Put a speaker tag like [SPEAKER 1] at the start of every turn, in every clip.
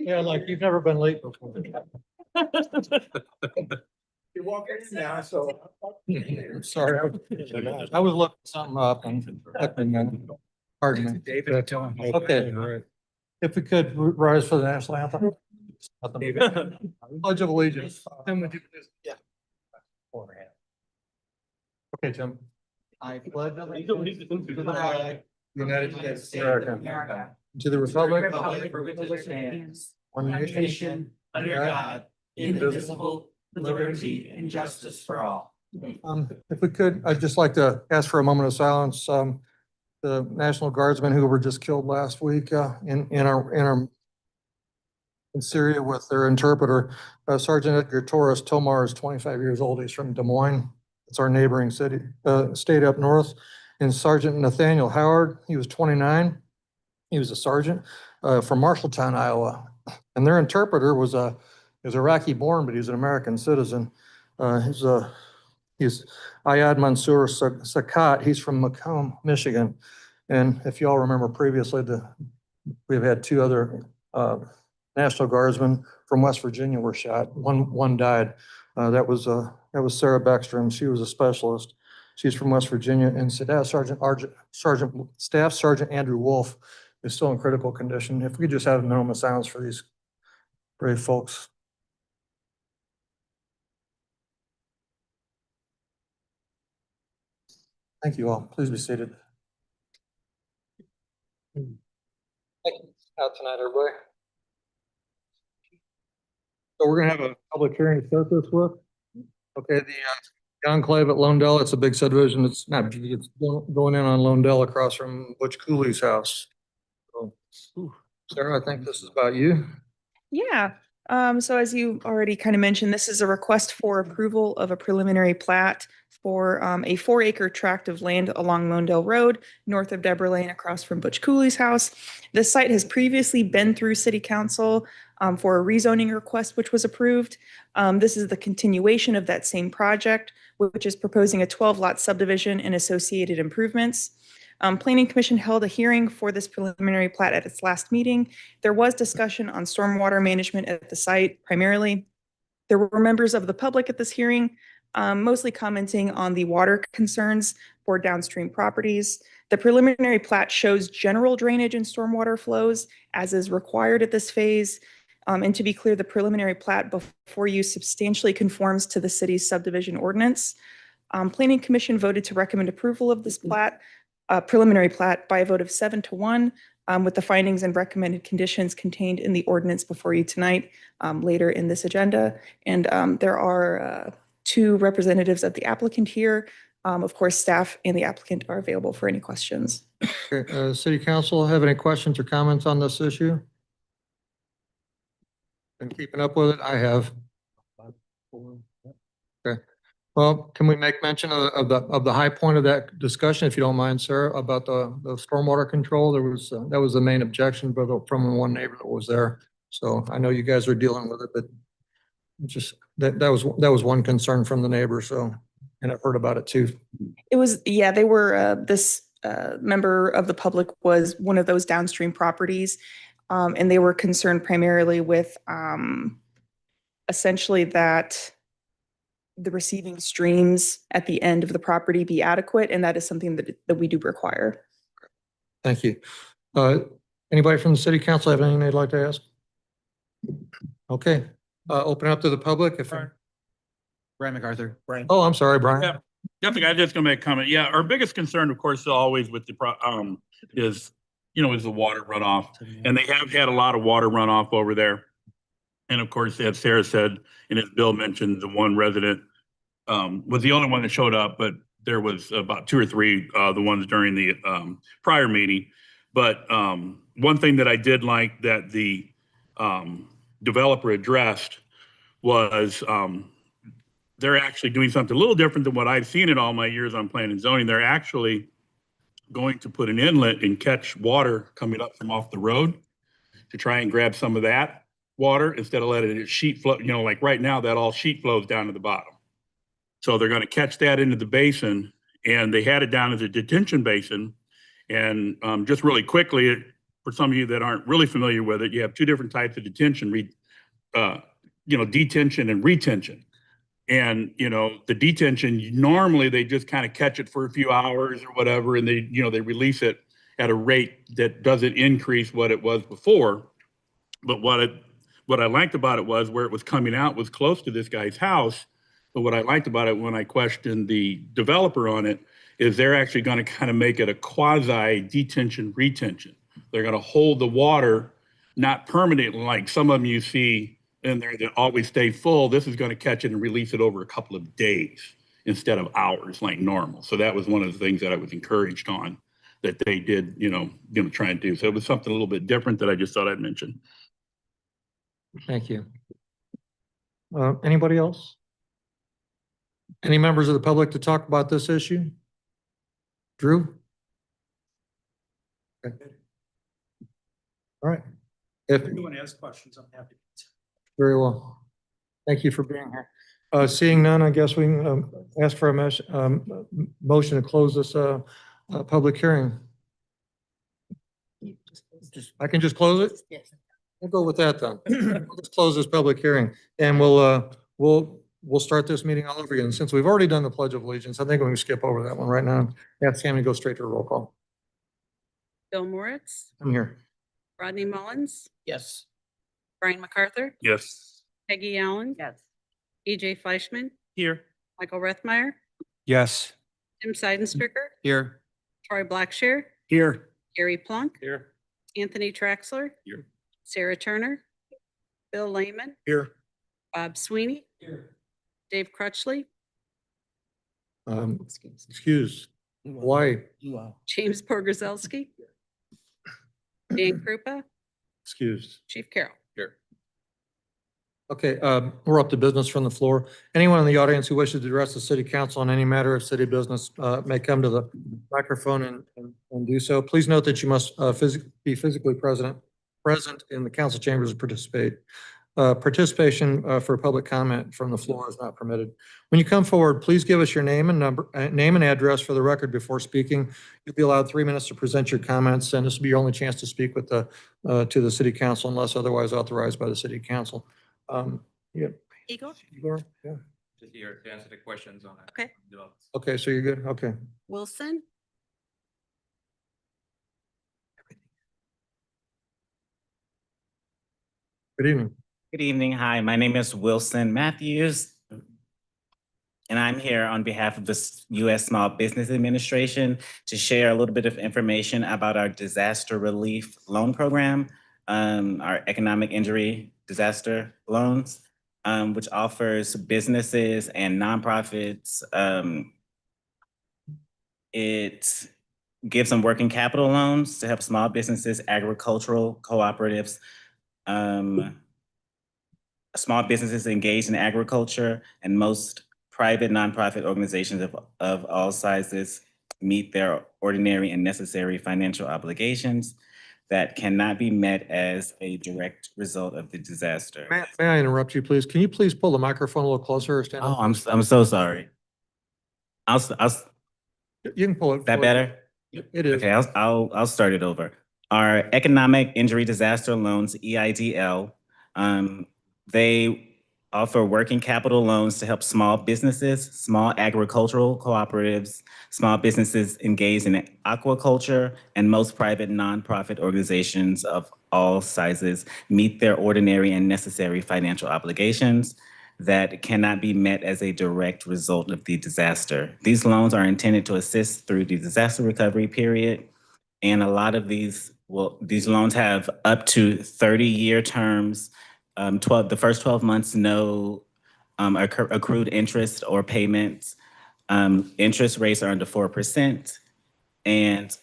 [SPEAKER 1] Yeah, like you've never been late before.
[SPEAKER 2] You're walking in now, so.
[SPEAKER 1] Sorry, I was looking something up and, pardon me.
[SPEAKER 2] David, tell him.
[SPEAKER 1] Okay, if we could rise for the national anthem. Pledge of Allegiance.
[SPEAKER 2] Yeah.
[SPEAKER 1] Okay, Tim.
[SPEAKER 2] I pledge allegiance to the flag,
[SPEAKER 1] United
[SPEAKER 2] United
[SPEAKER 1] States
[SPEAKER 2] States
[SPEAKER 1] of
[SPEAKER 2] of
[SPEAKER 1] America,
[SPEAKER 2] America,
[SPEAKER 1] to the republic,
[SPEAKER 2] for which it stands,
[SPEAKER 1] one
[SPEAKER 2] one
[SPEAKER 1] nation,
[SPEAKER 2] nation, under God, indivisible, with liberty and justice for all.
[SPEAKER 1] If we could, I'd just like to ask for a moment of silence. The National Guardsmen who were just killed last week, in Syria with their interpreter, Sergeant Edgar Torres Tomar is 25 years old. He's from Des Moines. It's our neighboring city, state up north. And Sergeant Nathaniel Howard, he was 29. He was a sergeant, from Marshalltown, Iowa. And their interpreter was Iraqi born, but he's an American citizen. He's Ayad Mansour Sakat. He's from Macomb, Michigan. And if you all remember previously, we've had two other National Guardsmen from West Virginia were shot. One died. That was Sarah Beckstrom. She was a specialist. She's from West Virginia. And Staff Sergeant Andrew Wolf is still in critical condition. If we could just have a moment of silence for these brave folks. Thank you all. Please be seated. Out tonight, everybody. So we're gonna have a public hearing to start this with. Okay, the enclave at Londell, it's a big subdivision. It's not big, it's going in on Londell across from Butch Cooley's house. So, Sarah, I think this is about you.
[SPEAKER 3] Yeah. So as you already kind of mentioned, this is a request for approval of a preliminary plat for a 4-acre tract of land along Londell Road, north of Deborah Lane, across from Butch Cooley's house. This site has previously been through City Council for a rezoning request, which was approved. This is the continuation of that same project, which is proposing a 12-lot subdivision and associated improvements. Planning Commission held a hearing for this preliminary plat at its last meeting. There was discussion on stormwater management at the site primarily. There were members of the public at this hearing, mostly commenting on the water concerns for downstream properties. The preliminary plat shows general drainage and stormwater flows as is required at this phase. And to be clear, the preliminary plat before you substantially conforms to the city's subdivision ordinance. Planning Commission voted to recommend approval of this plat. Preliminary plat by a vote of 7-1, with the findings and recommended conditions contained in the ordinance before you tonight, later in this agenda. And there are 2 representatives of the applicant here. Of course, staff and the applicant are available for any questions.
[SPEAKER 1] Okay, City Council, have any questions or comments on this issue? Been keeping up with it? I have. Okay. Well, can we make mention of the high point of that discussion, if you don't mind, Sarah, about the stormwater control? There was, that was the main objection from one neighbor that was there. So I know you guys are dealing with it, but just that was one concern from the neighbor. So, and I've heard about it too.
[SPEAKER 3] It was, yeah, they were, this member of the public was one of those downstream properties. And they were concerned primarily with essentially that the receiving streams at the end of the property be adequate, and that is something that we do require.
[SPEAKER 1] Thank you. Anybody from the City Council have anything they'd like to ask? Okay, open up to the public. If
[SPEAKER 2] Brian MacArthur. Brian.
[SPEAKER 1] Oh, I'm sorry, Brian.
[SPEAKER 4] Yeah. Definitely, I just gonna make a comment. Yeah, our biggest concern, of course, always with the is the water runoff, and they have had a lot of water runoff over there. And of course, as Sarah said, and as Bill mentioned, the one resident was the only one that showed up, but there was about 2 or 3 the ones during the prior meeting. But one thing that I did like that the developer addressed was they're actually doing something a little different than what I've seen in all my years on planning and zoning. They're actually going to put an inlet and catch water coming up from off the road to try and grab some of that water instead of letting it sheet flow. Like right now, that all sheet flows down to the bottom. So they're going to catch that into the basin, and they had it down as a detention basin. And just really quickly, for some of you that aren't really familiar with it, you have two different types of detention, detention and retention. And, the detention, normally they just kind of catch it for a few hours or whatever, and they release it at a rate that doesn't increase what it was before. But what I liked about it was where it was coming out was close to this guy's house. But what I liked about it when I questioned the developer on it is they're actually going to kind of make it a quasi detention retention. They're going to hold the water, not permanently like some of them you see in there that always stay full. This is going to catch it and release it over a couple of days instead of hours like normal. So that was one of the things that I was encouraged on that they did, try and do. So it was something a little bit different that I just thought I'd mention.
[SPEAKER 1] Thank you. Anybody else? Any members of the public to talk about this issue? Drew? Okay. All right. If
[SPEAKER 2] anyone has questions, I'm happy to.
[SPEAKER 1] Very well. Thank you for being here. Seeing none, I guess we can ask for a motion to close this public hearing. I can just close it?
[SPEAKER 5] Yes.
[SPEAKER 1] We'll go with that then. Let's close this public hearing and we'll start this meeting all over again. Since we've already done the Pledge of Allegiance, I think we can skip over that one right now. Yeah, Sammy, go straight to a roll call.
[SPEAKER 5] Bill Moritz,
[SPEAKER 1] I'm here.
[SPEAKER 5] Rodney Mullins,
[SPEAKER 2] Yes.
[SPEAKER 5] Brian MacArthur,
[SPEAKER 4] Yes.
[SPEAKER 5] Peggy Allen,
[SPEAKER 2] Yes.
[SPEAKER 5] EJ Fleischman,
[SPEAKER 2] Here.
[SPEAKER 5] Michael Rethmeyer,
[SPEAKER 6] Yes.
[SPEAKER 5] Tim Seidenstricker,
[SPEAKER 6] Here.
[SPEAKER 5] Troy Blackshear,
[SPEAKER 2] Here.
[SPEAKER 5] Gary Plunk,
[SPEAKER 2] Here.
[SPEAKER 5] Anthony Traxler,
[SPEAKER 4] Here.
[SPEAKER 5] Sarah Turner, Bill Lehman,
[SPEAKER 2] Here.
[SPEAKER 5] Bob Sweeney,
[SPEAKER 2] Here.
[SPEAKER 5] Dave Crutchley,
[SPEAKER 1] Excuse. Why?
[SPEAKER 5] James Pogorzelski, Dan Krupa,
[SPEAKER 1] Excused.
[SPEAKER 5] Chief Carroll.
[SPEAKER 1] Okay, we're up to business from the floor. Anyone in the audience who wishes to address the city council on any matter of city business may come to the microphone and do so. Please note that you must be physically present in the council chambers to participate. Participation for public comment from the floor is not permitted. When you come forward, please give us your name and address for the record before speaking. You'll be allowed 3 minutes to present your comments, and this will be your only chance to speak with to the city council unless otherwise authorized by the city council. Yeah.
[SPEAKER 5] Igor,
[SPEAKER 1] Igor? Yeah.
[SPEAKER 6] Just here to answer the questions on it.
[SPEAKER 5] Okay.
[SPEAKER 1] Okay, so you're good? Okay.
[SPEAKER 5] Wilson,
[SPEAKER 1] Good evening.
[SPEAKER 7] Good evening. Hi, my name is Wilson Matthews. And I'm here on behalf of the U.S. Small Business Administration to share a little bit of information about our disaster relief loan program, our economic injury disaster loans, which offers businesses and nonprofits. It gives them working capital loans to help small businesses, agricultural cooperatives, small businesses engaged in agriculture, and most private nonprofit organizations of all sizes meet their ordinary and necessary financial obligations that cannot be met as a direct result of the disaster.
[SPEAKER 1] May I interrupt you, please? Can you please pull the microphone a little closer or stand
[SPEAKER 7] Oh,
[SPEAKER 1] up?
[SPEAKER 7] I'm so sorry.
[SPEAKER 1] You can pull it.
[SPEAKER 7] That better?
[SPEAKER 1] It is.
[SPEAKER 7] Okay, I'll start it over. Our Economic Injury Disaster Loans, EIDL, they offer working capital loans to help small businesses, small agricultural cooperatives, small businesses engaged in aquaculture, and most private nonprofit organizations of all sizes meet their ordinary and necessary financial obligations that cannot be met as a direct result of the disaster. These loans are intended to assist through the disaster recovery period, and a lot of these loans have up to 30-year terms. The first 12 months, no accrued interest or payments. Interest rates are under 4%. And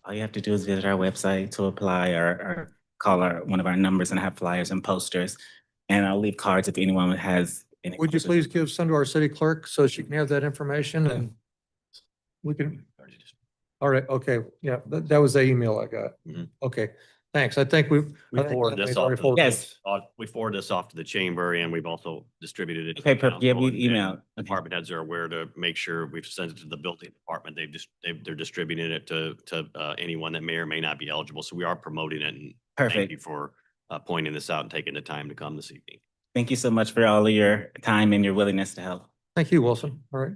[SPEAKER 7] all you have to do is visit our website to apply or call one of our numbers and have flyers and posters. And I'll leave cards if anyone has any
[SPEAKER 1] Would you
[SPEAKER 7] questions.
[SPEAKER 1] please give some to our city clerk so she can have that information and we can. All right, okay, yeah, that was the email I got.
[SPEAKER 6] Mhm.
[SPEAKER 1] Okay, Thanks. I think we've.
[SPEAKER 8] We
[SPEAKER 1] I think
[SPEAKER 8] forwarded
[SPEAKER 1] we've
[SPEAKER 8] this
[SPEAKER 1] already
[SPEAKER 8] off.
[SPEAKER 1] forwarded
[SPEAKER 7] Yes.
[SPEAKER 8] We forwarded this off to the chamber and we've also distributed it. to
[SPEAKER 7] Okay,
[SPEAKER 8] the
[SPEAKER 7] perfect. Yeah,
[SPEAKER 8] council,
[SPEAKER 7] we
[SPEAKER 8] and
[SPEAKER 7] emailed. Okay.
[SPEAKER 8] Department heads are aware to make sure we've sent it to the building department. They're distributing it to anyone that may or may not be eligible. So we are promoting it, and thank
[SPEAKER 7] Perfect.
[SPEAKER 8] you for pointing this out and taking the time to come this evening.
[SPEAKER 7] Thank you so much for all of your time and your willingness to help.
[SPEAKER 1] Thank you, Wilson. All right.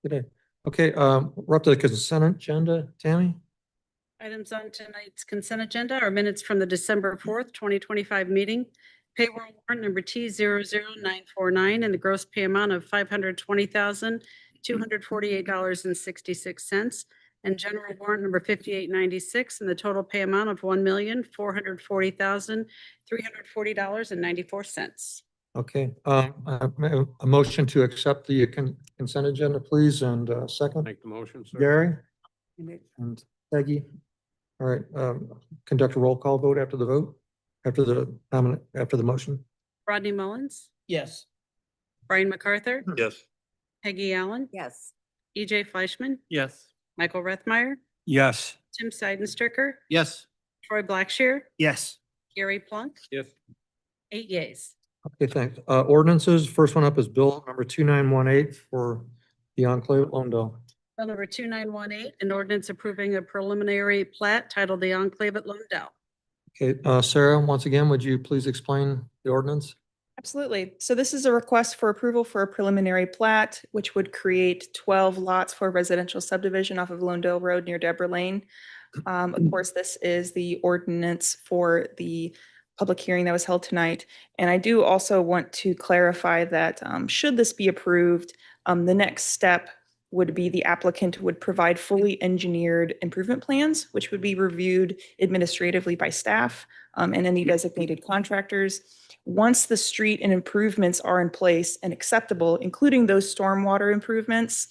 [SPEAKER 1] Good day. Okay, we're up to the consent agenda. Tammy?
[SPEAKER 5] Items on tonight's consent agenda are minutes from the December 4th, 2025 meeting. Payroll warrant number T00949 and the gross pay amount of $520,248.66. And general warrant number 5896 and the total pay amount of $1,440,340.94.
[SPEAKER 1] Okay, a motion to accept the consent agenda, please, and second,
[SPEAKER 6] Make the motion, sir.
[SPEAKER 1] Gary and Peggy. All right, conduct a roll call vote after the vote, after the motion.
[SPEAKER 5] Rodney Mullins,
[SPEAKER 2] Yes.
[SPEAKER 5] Brian MacArthur,
[SPEAKER 4] Yes.
[SPEAKER 5] Peggy Allen,
[SPEAKER 9] Yes.
[SPEAKER 5] EJ Fleischman,
[SPEAKER 6] Yes.
[SPEAKER 5] Michael Rethmeyer,
[SPEAKER 6] Yes.
[SPEAKER 5] Tim Seidenstricker,
[SPEAKER 6] Yes.
[SPEAKER 5] Troy Blackshear,
[SPEAKER 6] Yes.
[SPEAKER 5] Gary Plunk,
[SPEAKER 6] Yes.
[SPEAKER 5] 8 yeas.
[SPEAKER 1] Okay, thanks. Ordinances, first one up is bill number 2918 for the Enclave at Londell.
[SPEAKER 5] Bill number 2918, an ordinance approving a preliminary plat titled the Enclave at Lundell.
[SPEAKER 1] Okay, Sarah, once again, would you please explain the ordinance?
[SPEAKER 3] Absolutely. So this is a request for approval for a preliminary plat, which would create 12 lots for a residential subdivision off of Londale Road near Deborah Lane. Of course, this is the ordinance for the public hearing that was held tonight. And I do also want to clarify that should this be approved, the next step would be the applicant would provide fully engineered improvement plans, which would be reviewed administratively by staff and any designated contractors. Once the street and improvements are in place and acceptable, including those stormwater improvements,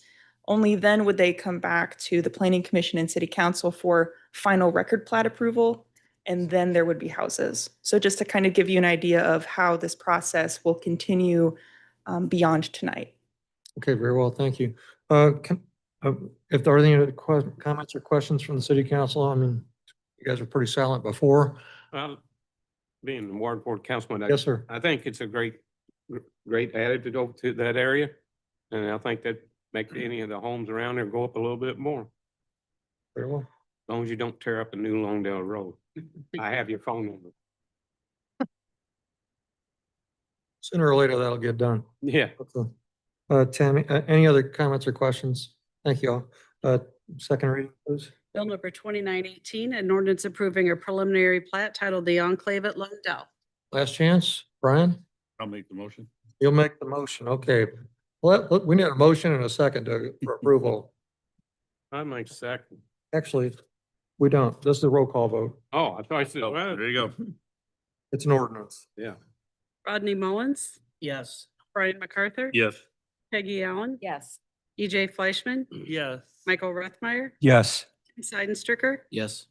[SPEAKER 3] only then would they come back to the Planning Commission and City Council for final record plat approval, and then there would be houses. So just to kind of give you an idea of how this process will continue beyond tonight.
[SPEAKER 1] Okay, very well, thank you. If there are any other comments or questions from the city council, I mean, you guys were pretty silent before.
[SPEAKER 6] Well, being the Ward Board Councilman,
[SPEAKER 1] Yes, sir.
[SPEAKER 6] I think it's a great added to over to that area. And I think that make any of the homes around there go up a little bit more, as
[SPEAKER 1] Very well.
[SPEAKER 6] long as you don't tear up a new Longdale Road. I have your phone number.
[SPEAKER 1] Sooner or later, that'll get done.
[SPEAKER 6] Yeah.
[SPEAKER 1] Okay. Tammy, any other comments or questions? Thank you all. Second reading, please.
[SPEAKER 5] Bill number 2918, an ordinance approving a preliminary plat titled the Enclave at Lundell.
[SPEAKER 1] Last chance, Brian,
[SPEAKER 4] I'll make the motion.
[SPEAKER 1] you'll make the motion. Okay. Look, we need a motion and a second for approval.
[SPEAKER 6] I might second.
[SPEAKER 1] Actually, we don't. This is a roll call vote.
[SPEAKER 6] Oh, I thought I said, well,
[SPEAKER 4] There you go.
[SPEAKER 1] It's an ordinance.
[SPEAKER 6] yeah.
[SPEAKER 5] Rodney Mullins,
[SPEAKER 2] Yes.
[SPEAKER 5] Brian MacArthur.
[SPEAKER 4] Yes.
[SPEAKER 5] Peggy Allen,
[SPEAKER 9] Yes.
[SPEAKER 5] EJ Fleischman,
[SPEAKER 2] Yes.
[SPEAKER 5] Michael Rethmeyer,
[SPEAKER 6] Yes.
[SPEAKER 5] Tim Seidenstricker,
[SPEAKER 6] Yes.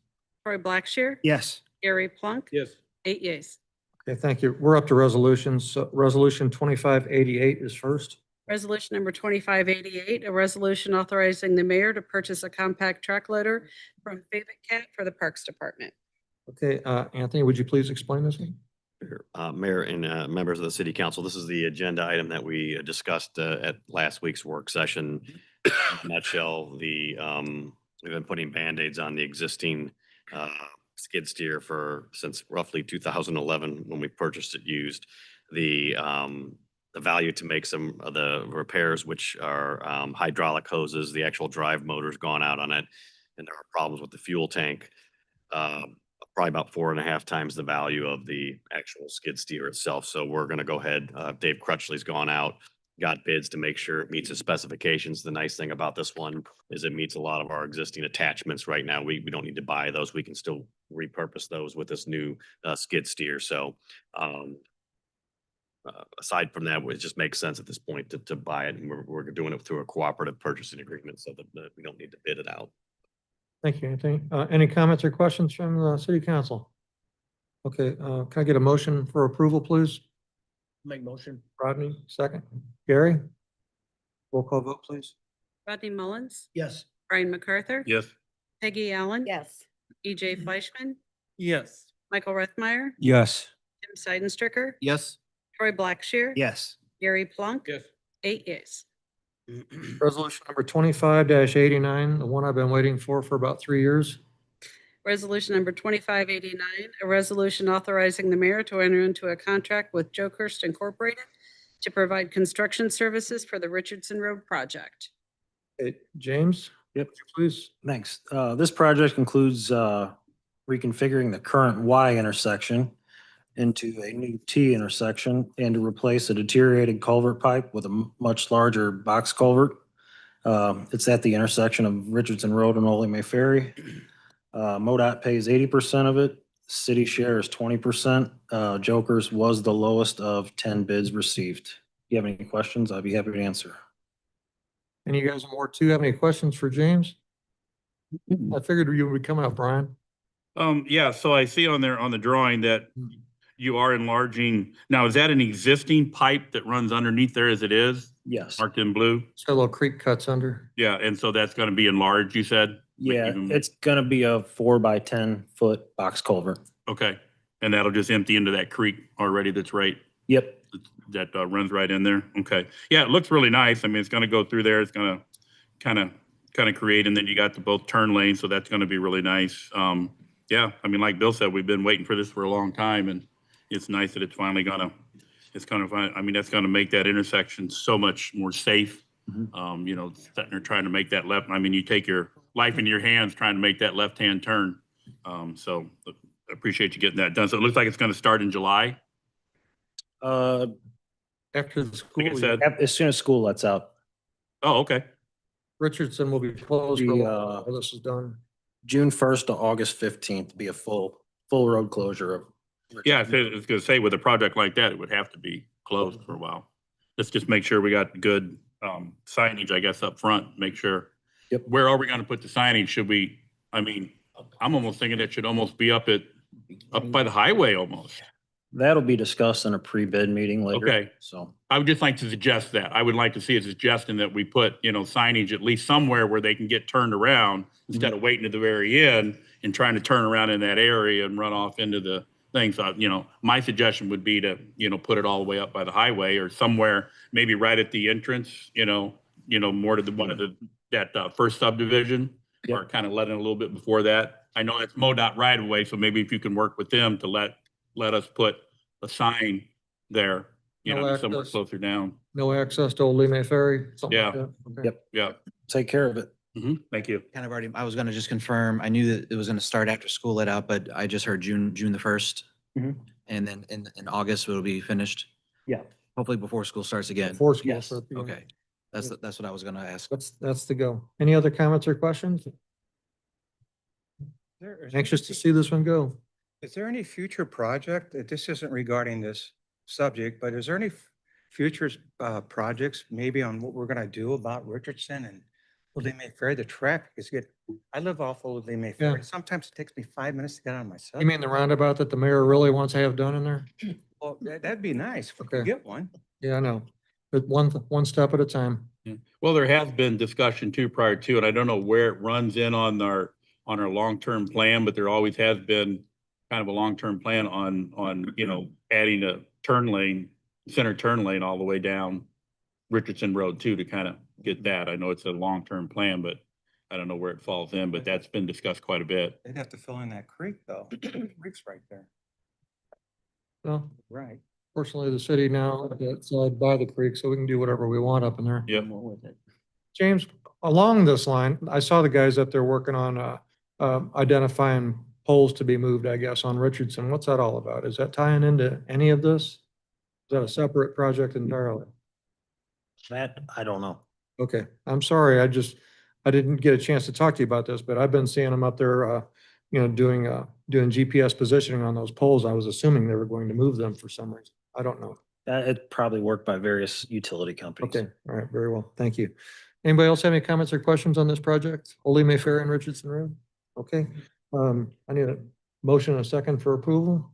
[SPEAKER 5] Troy Blackshear,
[SPEAKER 6] Yes.
[SPEAKER 5] Gary Plunk,
[SPEAKER 6] Yes.
[SPEAKER 5] 8 yeas.
[SPEAKER 1] Okay, thank you. We're up to resolutions. So Resolution 2588 is first.
[SPEAKER 5] Resolution number 2588, a resolution authorizing the mayor to purchase a compact track loader from Favorite Cat for the Parks Department.
[SPEAKER 1] Okay, Anthony, would you please explain this?
[SPEAKER 8] Mayor and members of the city council, this is the agenda item that we discussed at last week's work session. In a nutshell, we've been putting Band-Aids on the existing skid steer since roughly 2011 when we purchased it used. The value to make some of the repairs, which are hydraulic hoses, the actual drive motor's gone out on it, and there are problems with the fuel tank. Probably about 4.5 times the value of the actual skid steer itself. So we're going to go ahead. Dave Crutchley's gone out, got bids to make sure it meets the specifications. The nice thing about this one is it meets a lot of our existing attachments right now. We don't need to buy those. We can still repurpose those with this new skid steer. So aside from that, it just makes sense at this point to buy it. And we're doing it through a cooperative purchasing agreement so that we don't need to bid it out.
[SPEAKER 1] Thank you, Anthony. Any comments or questions from the city council? Okay, can I get a motion for approval, please?
[SPEAKER 2] Make motion.
[SPEAKER 1] Rodney, second. Gary? Roll call vote, please.
[SPEAKER 5] Rodney Mullins,
[SPEAKER 2] Yes.
[SPEAKER 5] Brian MacArthur.
[SPEAKER 4] Yes.
[SPEAKER 5] Peggy Allen.
[SPEAKER 9] Yes.
[SPEAKER 5] EJ Fleischman,
[SPEAKER 2] Yes.
[SPEAKER 5] Michael Reithmeyer,
[SPEAKER 2] Yes.
[SPEAKER 5] Tim Seidenstricker,
[SPEAKER 2] Yes.
[SPEAKER 5] Troy Blackshear.
[SPEAKER 2] Yes.
[SPEAKER 5] Gary Plunk.
[SPEAKER 6] Yes.
[SPEAKER 5] 8 yeas.
[SPEAKER 1] Resolution number 25-89, the one I've been waiting for about 3 years.
[SPEAKER 5] Resolution number 2589, a resolution authorizing the mayor to enter into a contract with Jokers Incorporated to provide construction services for the Richardson Road project.
[SPEAKER 1] Okay, James?
[SPEAKER 9] Yep.
[SPEAKER 1] Please.
[SPEAKER 9] Thanks. This project includes reconfiguring the current Y intersection into a new T intersection and to replace a deteriorated culvert pipe with a much larger box culvert. It's at the intersection of Richardson Road and Ole May Ferry. MoDOT pays 80% of it. City share is 20%. Jokers was the lowest of 10 bids received. If you have any questions, I'd be happy to answer.
[SPEAKER 1] Any of you guys more too have any questions for James? I figured you would be coming up, Brian.
[SPEAKER 4] Yeah, so I see on there on the drawing that you are enlarging. Now, is that an existing pipe that runs underneath there as it is,
[SPEAKER 9] Yes.
[SPEAKER 4] marked in blue?
[SPEAKER 1] It's got a little creek cuts under.
[SPEAKER 4] Yeah, and so that's gonna be enlarged, you said? Like
[SPEAKER 9] Yeah,
[SPEAKER 4] even-
[SPEAKER 9] it's gonna be a 4 by 10 foot box culvert.
[SPEAKER 4] Okay, and that'll just empty into that creek already that's right,
[SPEAKER 9] Yep.
[SPEAKER 4] that runs right in there? Okay, yeah, it looks really nice. I mean, it's gonna go through there. It's gonna kind of create, and then you got the both turn lanes, so that's gonna be really nice. Yeah, I mean, like Bill said, we've been waiting for this for a long time, and it's nice that it's finally I mean, that's gonna make that intersection so much more safe. You know, sitting there trying to make that left, I mean, you take your life into your hands trying to make that left-hand turn. So I appreciate you getting that done. So it looks like it's gonna start in July,
[SPEAKER 9] Uh,
[SPEAKER 1] After the school,
[SPEAKER 4] like I said.
[SPEAKER 9] as soon as school lets out,
[SPEAKER 4] Oh, okay.
[SPEAKER 1] Richardson will be closed for a
[SPEAKER 9] The,
[SPEAKER 1] while while this is done.
[SPEAKER 9] June 1st to August 15th, be a full road closure of.
[SPEAKER 4] Yeah, I was gonna say with a project like that, it would have to be closed for a while. Let's just make sure we got good signage, I guess, up front, make sure.
[SPEAKER 9] Yep.
[SPEAKER 4] Where are we gonna put the signage? Should we, I mean, I'm almost thinking it should almost be up by the highway almost.
[SPEAKER 9] That'll be discussed in a pre-bid meeting later.
[SPEAKER 4] Okay.
[SPEAKER 9] So,
[SPEAKER 4] I would just like to suggest that. I would like to see a suggestion that we put, you know, signage at least somewhere where they can get turned around instead of waiting to the very end and trying to turn around in that area and run off into the thing. So, you know, my suggestion would be to, you know, put it all the way up by the highway or somewhere, maybe right at the entrance, you know, more to the one of that first subdivision, or
[SPEAKER 9] Yep.
[SPEAKER 4] kind of let in a little bit before that. I know it's MoDOT right away, so maybe if you can work with them to let us put a sign there, you
[SPEAKER 1] No
[SPEAKER 4] know, somewhere
[SPEAKER 1] access.
[SPEAKER 4] closer down.
[SPEAKER 1] No access to Old Lee May Ferry, something like
[SPEAKER 4] Yeah.
[SPEAKER 1] that. Okay.
[SPEAKER 9] Yep.
[SPEAKER 4] Yeah.
[SPEAKER 9] take care of it.
[SPEAKER 4] Thank you.
[SPEAKER 10] Kind of already, I was gonna just confirm, I knew that it was gonna start after school let out, but I just heard June the 1st.
[SPEAKER 9] Mhm.
[SPEAKER 10] And then in August, it'll be finished,
[SPEAKER 9] Yeah.
[SPEAKER 10] hopefully before school starts again.
[SPEAKER 1] Before school
[SPEAKER 9] Yes.
[SPEAKER 1] starts.
[SPEAKER 10] Okay, that's what I was gonna ask.
[SPEAKER 1] That's the go. Any other comments or questions? Anxious to see this one go.
[SPEAKER 11] Is there any future project, this isn't regarding this subject, but is there any future projects maybe on what we're gonna do about Richardson and Old Lee May Ferry? The traffic is I live off Old Lee May Ferry.
[SPEAKER 1] Yeah.
[SPEAKER 11] Sometimes it takes me 5 minutes to get on myself.
[SPEAKER 1] You mean the roundabout that the mayor really wants to have done in there?
[SPEAKER 11] Well, that'd be nice if we
[SPEAKER 1] Okay.
[SPEAKER 11] could get one.
[SPEAKER 1] Yeah, I know. But one step at a time.
[SPEAKER 4] Well, there has been discussion too prior to, and I don't know where it runs in on our long-term plan, but there always has been kind of a long-term plan on, you know, adding a center turn lane all the way down Richardson Road too, to kind of get that. I know it's a long-term plan, but I don't know where it falls in, but that's been discussed quite a bit.
[SPEAKER 11] They'd have to fill in that creek though. Creek's right there.
[SPEAKER 1] Well,
[SPEAKER 11] Right.
[SPEAKER 1] fortunately, the city now it's by the creek, so we can do whatever we want up in there.
[SPEAKER 4] Yep.
[SPEAKER 1] James, along this line, I saw the guys up there working on identifying poles to be moved, I guess, on Richardson. What's that all about? Is that tying into any of this? Is that a separate project entirely?
[SPEAKER 9] That, I don't know.
[SPEAKER 1] Okay, I'm sorry. I didn't get a chance to talk to you about this, but I've been seeing them up there, you know, doing GPS positioning on those poles. I was assuming they were going to move them for some reason. I don't know.
[SPEAKER 9] It probably worked by various utility companies.
[SPEAKER 1] Okay, all right, very well. Thank you. Anybody else have any comments or questions on this project? Old Lee May Ferry and Richardson Road? Okay, I need a motion and a second for approval.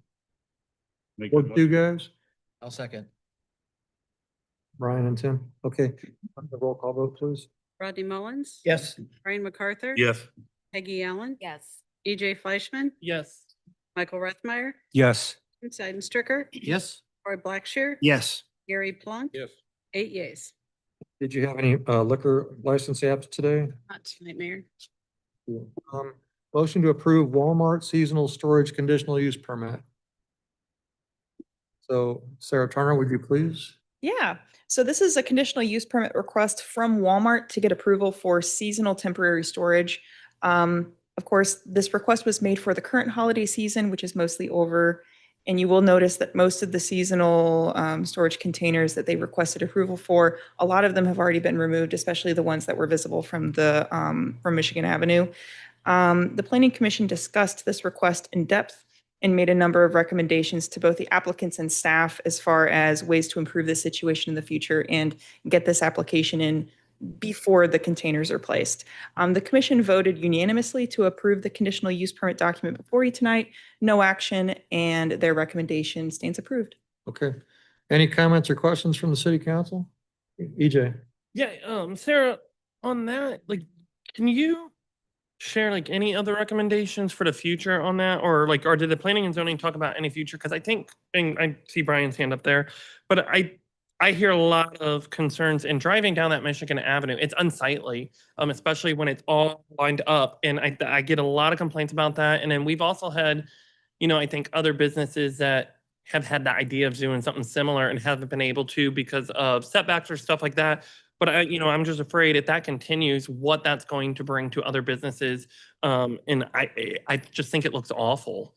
[SPEAKER 4] Make
[SPEAKER 1] Or
[SPEAKER 4] the
[SPEAKER 1] two guys,
[SPEAKER 10] I'll second.
[SPEAKER 1] Brian and Tim. Okay, the roll call vote, please.
[SPEAKER 5] Rodney Mullins.
[SPEAKER 11] Yes.
[SPEAKER 5] Brian MacArthur.
[SPEAKER 4] Yes.
[SPEAKER 5] Peggy Allen.
[SPEAKER 2] Yes.
[SPEAKER 5] EJ Fleischman.
[SPEAKER 2] Yes.
[SPEAKER 5] Michael Rathmeyer,
[SPEAKER 11] Yes.
[SPEAKER 5] Tim Seidenstricker,
[SPEAKER 10] Yes.
[SPEAKER 5] Roy Blackshear,
[SPEAKER 9] Yes.
[SPEAKER 5] Gary Plunk,
[SPEAKER 6] Yes.
[SPEAKER 5] 8 yeas.
[SPEAKER 1] Did you have any liquor license apps today?
[SPEAKER 5] Not tonight, Mayor.
[SPEAKER 1] Motion to approve Walmart seasonal storage conditional use permit. So Sarah Turner, would you please?
[SPEAKER 3] Yeah, so this is a conditional use permit request from Walmart to get approval for seasonal temporary storage. Of course, this request was made for the current holiday season, which is mostly over. And you will notice that most of the seasonal storage containers that they requested approval for, a lot of them have already been removed, especially the ones that were visible from from Michigan Avenue. The Planning Commission discussed this request in depth and made a number of recommendations to both the applicants and staff as far as ways to improve the situation in the future and get this application in before the containers are placed. The commission voted unanimously to approve the conditional use permit document before you tonight. No action, and their recommendation stands approved.
[SPEAKER 1] Okay. Any comments or questions from the city council? EJ?
[SPEAKER 2] Yeah, Sarah, on that, like, can you share like any other recommendations for the future on that? Or did the planning and zoning talk about any future? Because I think, and I see Brian's hand up there, but I hear a lot of concerns in driving down that Michigan Avenue. It's unsightly, especially when it's all lined up. And I get a lot of complaints about that. And then we've also had, I think other businesses that have had the idea of doing something similar and haven't been able to because of setbacks or stuff like that. But I'm just afraid if that continues, what that's going to bring to other businesses. And I just think it looks awful,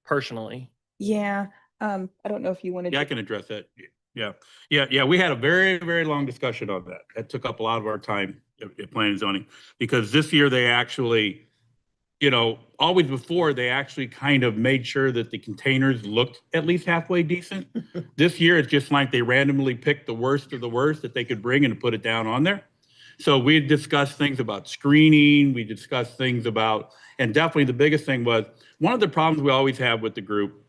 [SPEAKER 2] personally.
[SPEAKER 3] Yeah, I don't know if you wanted
[SPEAKER 4] Yeah, I
[SPEAKER 3] to.
[SPEAKER 4] can address that. Yeah. We had a very, very long discussion on that. That took up a lot of our time at planning and zoning. Because this year they actually, always before, they actually kind of made sure that the containers looked at least halfway decent. This year, it's just like they randomly picked the worst of the worst that they could bring and put it down on there. So we discussed things about screening, we discussed things about, and definitely the biggest thing was, one of the problems we always have with the group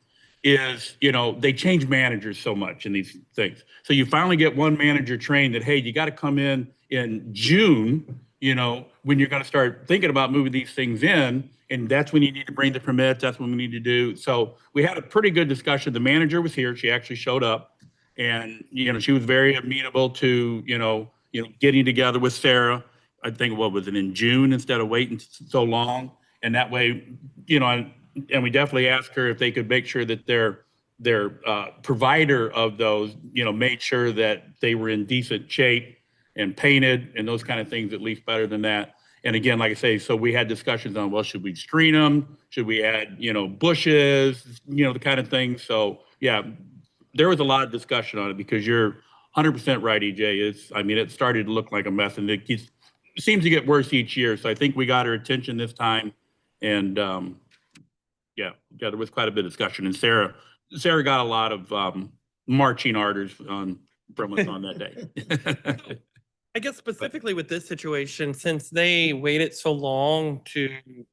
[SPEAKER 4] is, they change managers so much in these things. So you finally get one manager trained that, hey, you got to come in June, when you're going to start thinking about moving these things in, and that's when you need to bring the permits, that's what we need to do. So we had a pretty good discussion. The manager was here, she actually showed up, and, she was very amenable to, getting together with Sarah. I think, what was it, in June instead of waiting so long? And that way, and we definitely asked her if they could make sure that their provider of those, made sure that they were in decent shape and painted and those kind of things, at least better than that. And again, like I say, so we had discussions on, well, should we screen them? Should we add, bushes, the kind of thing. So yeah, there was a lot of discussion on it because you're 100% right, EJ. It started to look like a mess and it seems to get worse each year. So I think we got her attention this time. And yeah, there was quite a bit of discussion. And Sarah got a lot of marching orders from us on that day.
[SPEAKER 2] I guess specifically with this situation, since they waited so long it's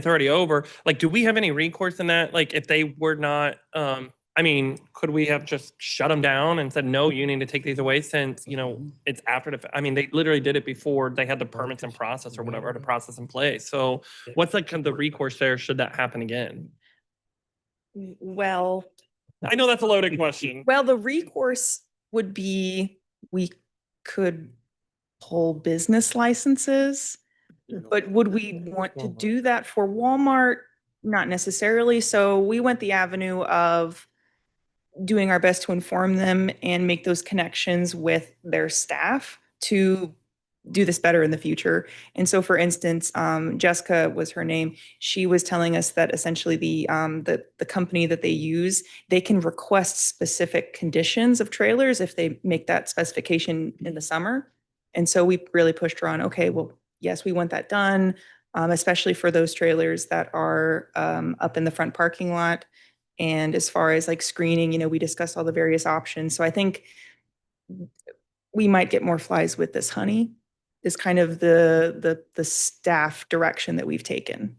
[SPEAKER 2] already over. Like, do we have any recourse in that? Like, if they were not, could we have just shut them down and said, no, you need to take these away since, it's after they literally did it before they had the permits in process or whatever, the process in place. So what's like kind of the recourse there should that happen again?
[SPEAKER 3] Well,
[SPEAKER 2] I know that's a loaded question.
[SPEAKER 3] well, the recourse would be, we could pull business licenses, but would we want to do that for Walmart? Not necessarily. So we went the avenue of doing our best to inform them and make those connections with their staff to do this better in the future. And so, for instance, Jessica was her name. She was telling us that essentially the company that they use, they can request specific conditions of trailers if they make that specification in the summer. And so we really pushed her on, okay, well, yes, we want that done, especially for those trailers that are up in the front parking lot. And as far as like screening, we discussed all the various options. So I think we might get more flies with this honey is kind of the staff direction that we've taken.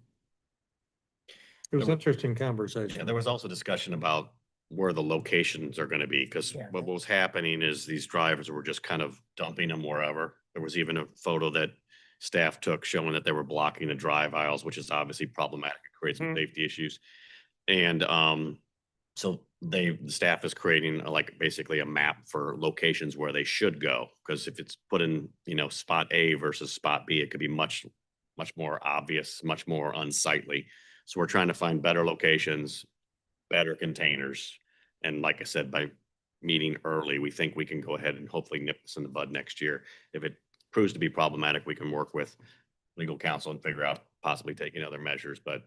[SPEAKER 1] It was interesting conversation.
[SPEAKER 8] Yeah, there was also discussion about where the locations are going to be, because what was happening is these drivers were just kind of dumping them wherever. There was even a photo that staff took showing that they were blocking the drive aisles, which is obviously problematic, create some
[SPEAKER 2] Mhm.
[SPEAKER 8] safety issues. And so the staff is creating like basically a map for locations where they should go. Because if it's put in, spot A versus spot B, it could be much more obvious, much more unsightly. So we're trying to find better locations, better containers. And like I said, by meeting early, we think we can go ahead and hopefully nip this in the bud next year. If it proves to be problematic, we can work with legal counsel and figure out possibly taking other measures, but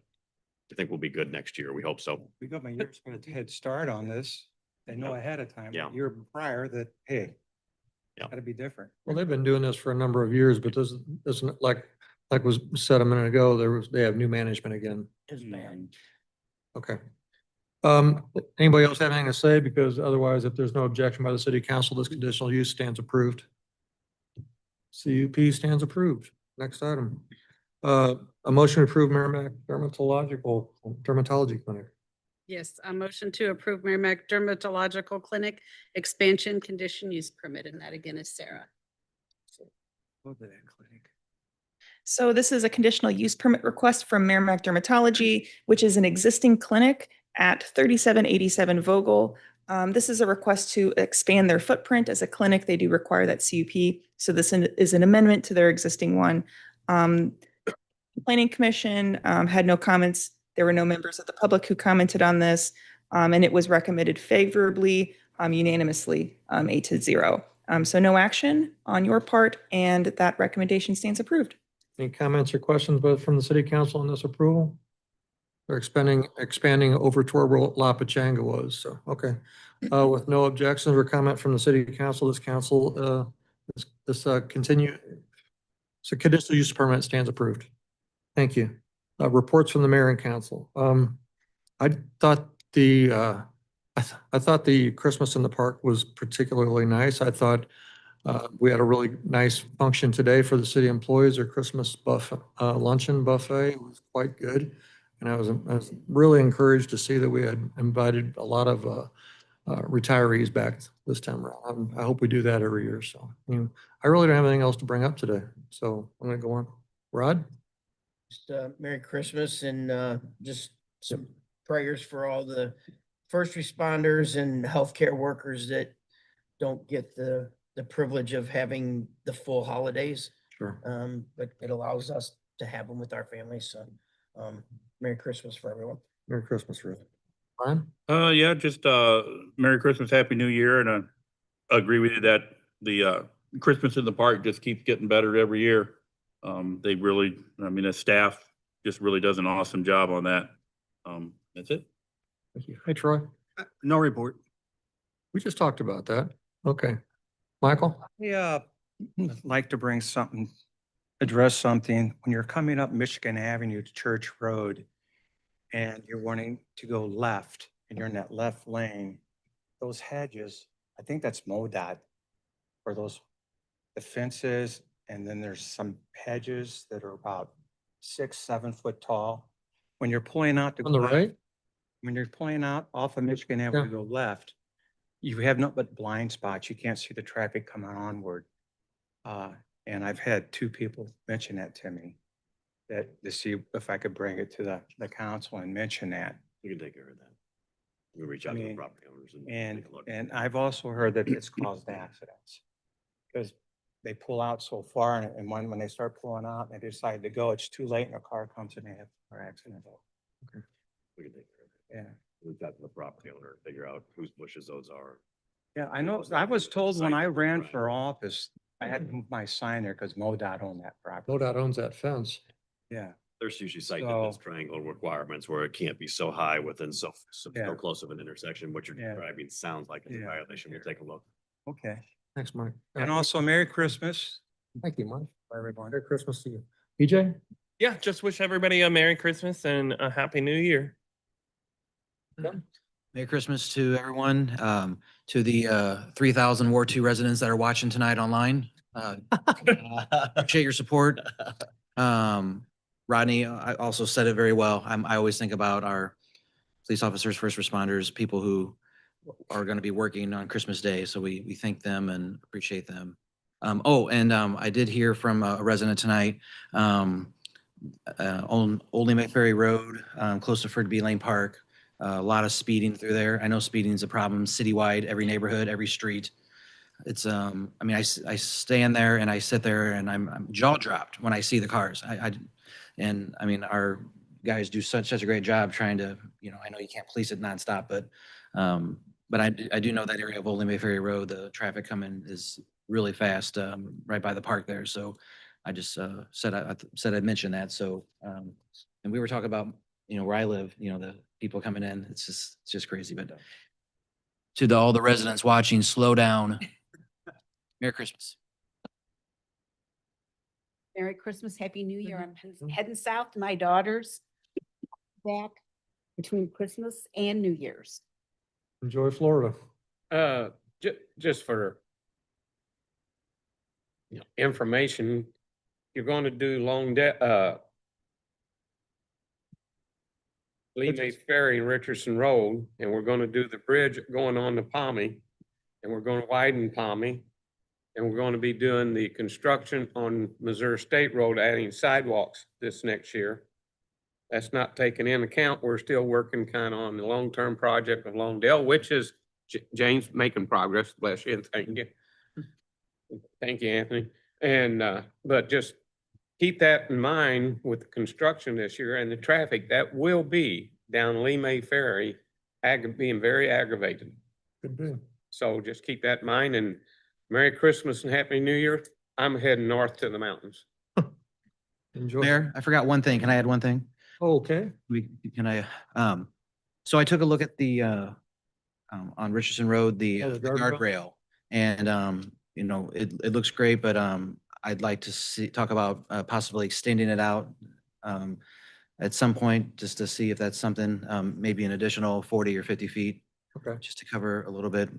[SPEAKER 8] I think we'll be good next year. We hope so.
[SPEAKER 11] We got my years a head start on this. They know ahead of time,
[SPEAKER 8] Yeah.
[SPEAKER 11] a year prior that, hey,
[SPEAKER 8] Yeah.
[SPEAKER 11] gotta be different.
[SPEAKER 1] Well, they've been doing this for a number of years, but this isn't like was said a minute ago, they have new management again. Okay. Anybody else have anything to say? Because otherwise, if there's no objection by the city council, this conditional use stands approved. CUP stands approved. Next item. A motion to approve Merrimack Dermatology Clinic.
[SPEAKER 5] Yes, a motion to approve Merrimack Dermatological Clinic expansion condition use permit, and that again is Sarah.
[SPEAKER 11] Go to that clinic.
[SPEAKER 3] So this is a conditional use permit request from Merrimack Dermatology, which is an existing clinic at 3787 Vogel. This is a request to expand their footprint as a clinic. They do require that CUP. So this is an amendment to their existing one. Planning Commission had no comments. There were no members of the public who commented on this, and it was recommended favorably, unanimously, 8-0. So no action on your part, and that recommendation stands approved.
[SPEAKER 1] Any comments or questions both from the city council on this approval? They're expanding over to where La Pachanga was, so, okay. With no objections or comment from the city council, this conditional use permit stands approved. Thank you. Reports from the mayor and council. I thought the Christmas in the park was particularly nice. I thought we had a really nice function today for the city employees. Their Christmas luncheon buffet was quite good. And I was really encouraged to see that we had invited a lot of retirees back this time around. I hope we do that every year. So I really don't have anything else to bring up today. So I'm going to go on. Rod?
[SPEAKER 12] Just Merry Christmas and just some prayers for all the first responders and healthcare workers that don't get the privilege of having the full holidays.
[SPEAKER 1] Sure.
[SPEAKER 12] But it allows us to have them with our families. So Merry Christmas for everyone.
[SPEAKER 1] Merry Christmas, Ruth. Brian?
[SPEAKER 4] Yeah, just Merry Christmas, Happy New Year, and I agree with you that the Christmas in the park just keeps getting better every year. They really, the staff just really does an awesome job on that. That's it.
[SPEAKER 1] Thank you. Hey, Troy?
[SPEAKER 9] No report.
[SPEAKER 1] We just talked about that. Okay. Michael?
[SPEAKER 11] Yeah, like to bring something, address something. When you're coming up Michigan Avenue to Church Road and you're wanting to go left and you're in that left lane, those hedges, I think that's MoDOT for those, the fences. And then there's some hedges that are about 6-7 foot tall. When you're pulling out to
[SPEAKER 1] On the
[SPEAKER 11] go left-
[SPEAKER 1] right?
[SPEAKER 11] When you're pulling out off of Michigan Avenue to go left, you have nothing but blind spots. You can't see the traffic coming onward. And I've had 2 people mention that to me, that to see if I could bring it to the council and mention that.
[SPEAKER 8] We can take care of that. We reach out to the property owners and take a look.
[SPEAKER 11] And I've also heard that it's caused accidents. Because they pull out so far and when they start pulling out and they decide to go, it's too late and a car comes and they have an accident.
[SPEAKER 8] We can take care of it.
[SPEAKER 11] Yeah.
[SPEAKER 8] We've got to the property owner, figure out whose bushes those are.
[SPEAKER 11] Yeah, I know. I was told when I ran for office, I had to move my sign there because MoDOT owned that property.
[SPEAKER 1] MoDOT owns that fence.
[SPEAKER 11] Yeah.
[SPEAKER 8] There's usually site distance
[SPEAKER 11] So-
[SPEAKER 8] triangle requirements where it can't be so high within so
[SPEAKER 11] Yeah.
[SPEAKER 8] close of an intersection. What you're
[SPEAKER 11] Yeah.
[SPEAKER 8] describing sounds like it's a
[SPEAKER 11] Yeah.
[SPEAKER 8] violation. We'll take a look.
[SPEAKER 11] Okay.
[SPEAKER 1] Thanks, Mike.
[SPEAKER 11] And also Merry Christmas.
[SPEAKER 1] Thank you, Mike.
[SPEAKER 11] Everyone.
[SPEAKER 1] Merry Christmas to you. EJ?
[SPEAKER 2] Yeah, just wish everybody a Merry Christmas and a Happy New Year.
[SPEAKER 10] Merry Christmas to everyone, to the 3,000 Ward 2 residents that are watching tonight online. Appreciate your support. Rodney, I also said it very well. I always think about our police officers, first responders, people who are going to be working on Christmas Day. So we thank them and appreciate them. I did hear from a resident tonight on Old Lehigh Ferry Road, close to Ferd B Lane Park. A lot of speeding through there. I know speeding is a problem citywide, every neighborhood, every street. It's, I mean, I stand there and I sit there and I'm jaw dropped when I see the cars. And I mean, our guys do such a great job trying to, you know, I know you can't police it nonstop, but I do know that area of Old Lehigh Ferry Road, the traffic coming is really fast, right by the park there. So I just said I'd mention that. So, and we were talking about, you know, where I live, you know, the people coming in, it's just crazy. But to all the residents watching, slow down. Merry Christmas.
[SPEAKER 13] Merry Christmas, Happy New Year. I'm heading south to my daughter's back between Christmas and New Year's.
[SPEAKER 1] Enjoy Florida.
[SPEAKER 6] Just for information, you're going to do Lee May Ferry and Richardson Road, and we're going to do the bridge going on to Palmy, and we're going to widen Palmy, and we're going to be doing the construction on Missouri State Road, adding sidewalks this next year. That's not taken in account. We're still working kind of on the long-term project of Longdale, which is James making progress. Bless you and thank you. Thank you, Anthony. And, but just keep that in mind with the construction this year and the traffic that will be down Lee May Ferry, being very aggravated.
[SPEAKER 1] Could be.
[SPEAKER 6] So just keep that in mind, and Merry Christmas and Happy New Year. I'm heading north to the mountains.
[SPEAKER 1] Enjoy.
[SPEAKER 10] Mayor, I forgot one thing. Can I add one thing?
[SPEAKER 1] Okay.
[SPEAKER 10] So I took a look at the, on Richardson Road, the
[SPEAKER 1] Oh, the guardrail?
[SPEAKER 10] guardrail. And, you know, it looks great, but, I'd like to talk about, possibly extending it out, at some point, just to see if that's something, maybe an additional 40 or 50 feet,
[SPEAKER 1] Okay.
[SPEAKER 10] just to cover a little bit.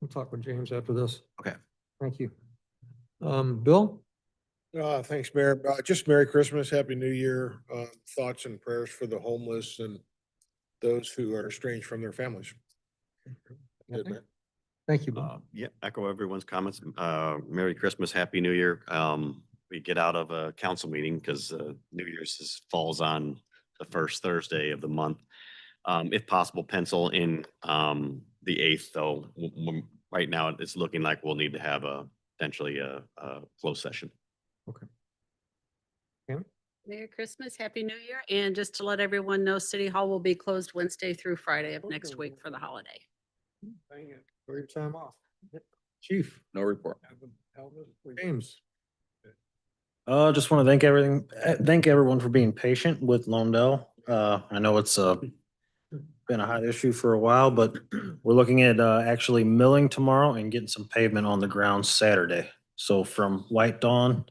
[SPEAKER 1] We'll talk with James after this.
[SPEAKER 10] Okay.
[SPEAKER 1] Thank you. Bill?
[SPEAKER 14] Thanks, Mayor. Just Merry Christmas, Happy New Year. Thoughts and prayers for the homeless and those who are estranged from their families. Good, Mayor.
[SPEAKER 1] Thank you, Bill.
[SPEAKER 8] Yeah, echo everyone's comments. Merry Christmas, Happy New Year. We get out of a council meeting because New Year's falls on the first Thursday of the month. If possible, pencil in the 8th, though. Right now, it's looking like we'll need to have potentially a closed session.
[SPEAKER 1] Okay.
[SPEAKER 5] Merry Christmas, Happy New Year. And just to let everyone know, City Hall will be closed Wednesday through Friday of next week for the holiday.
[SPEAKER 1] Enjoy your time off. Chief?
[SPEAKER 8] No report.
[SPEAKER 1] James?
[SPEAKER 9] Just want to thank everyone for being patient with Londell. I know it's been a hot issue for a while, but we're looking at actually milling tomorrow and getting some pavement on the ground Saturday. So from White Dawn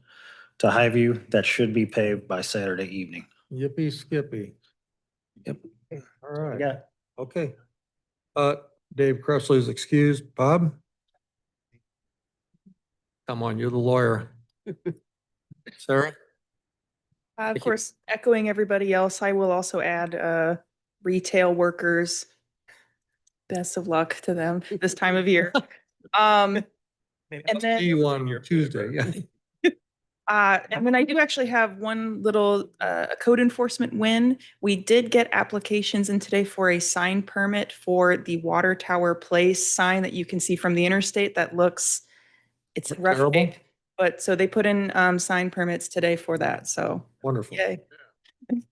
[SPEAKER 9] to Highview, that should be paved by Saturday evening.
[SPEAKER 1] Yippee skippy.
[SPEAKER 9] Yep.
[SPEAKER 1] All right.
[SPEAKER 9] Yeah.
[SPEAKER 1] Okay. Dave Cressley is excused. Bob? Come on, you're the lawyer. Sarah?
[SPEAKER 3] Of course, echoing everybody else, I will also add retail workers. Best of luck to them this time of year. And then
[SPEAKER 1] See you on Tuesday, yeah.
[SPEAKER 3] and then I do actually have one little code enforcement win. We did get applications in today for a sign permit for the Water Tower Place sign that you can see from the interstate that looks, it's in rough
[SPEAKER 1] Terrible?
[SPEAKER 3] shape. But so they put in sign permits today for that. So
[SPEAKER 1] Wonderful.
[SPEAKER 3] yay.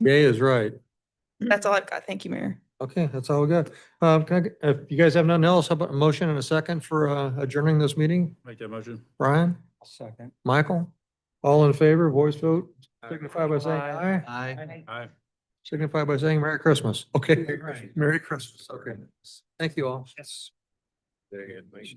[SPEAKER 1] Yay is right.
[SPEAKER 3] That's all I've got. Thank you, Mayor.
[SPEAKER 1] Okay, that's all we got. If you guys have nothing else, how about a motion and a second for adjourning this meeting?
[SPEAKER 4] Make that motion.
[SPEAKER 1] Brian?
[SPEAKER 11] Second.
[SPEAKER 1] Michael? All in favor, voice vote, signify by saying aye.
[SPEAKER 10] Aye.
[SPEAKER 1] Signify by saying Merry Christmas. Okay.
[SPEAKER 11] Merry Christmas.
[SPEAKER 1] Merry Christmas. Okay. Thank you all.
[SPEAKER 11] Yes.
[SPEAKER 6] Very good.